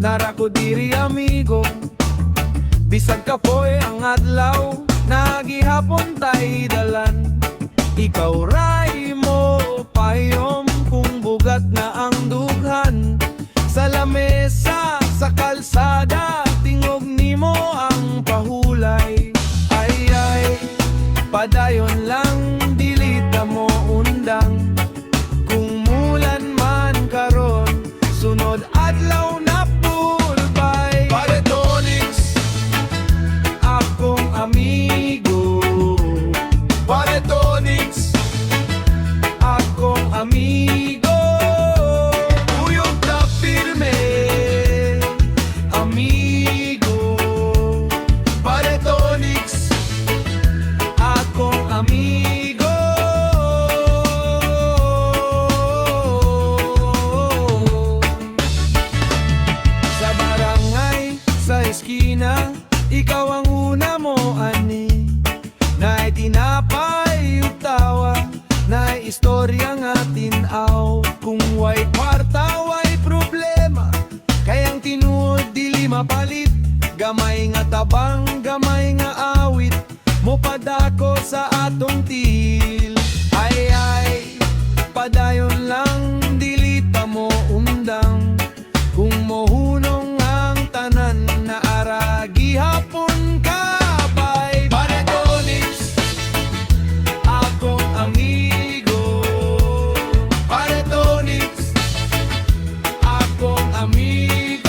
narako diri amigo. Bisag ka po'y ang adlaw, nagihapon tay dalan. Ikaw ray mo payom kung bugat na ang dughan. Sa lamesa, sa kalsada, tingog nimo ang pahulay. Ay, padayon lang, dilita mo undang. Kung mulan man karon, sunod adlaw na pulbay. Paretonics, akong amigo. Paretonics, akong amigo. Uyog na firme, amigo. Paretonics, akong amigo. Sa barangay, sa eskina, ikaw ang una mo ani. Na'y tinapay ug tawa, na'y istorya nga tinaw. Kung way kwarta, way problema, kayang tinuod dili mapalit. Gamay nga tabang, gamay nga awit, mopadako sa atong til. Ay, padayon lang, dilita mo undang. Kung mohunong ang tanan na aragi hapon kabay. Paretonics, akong amigo. Paretonics, akong amigo.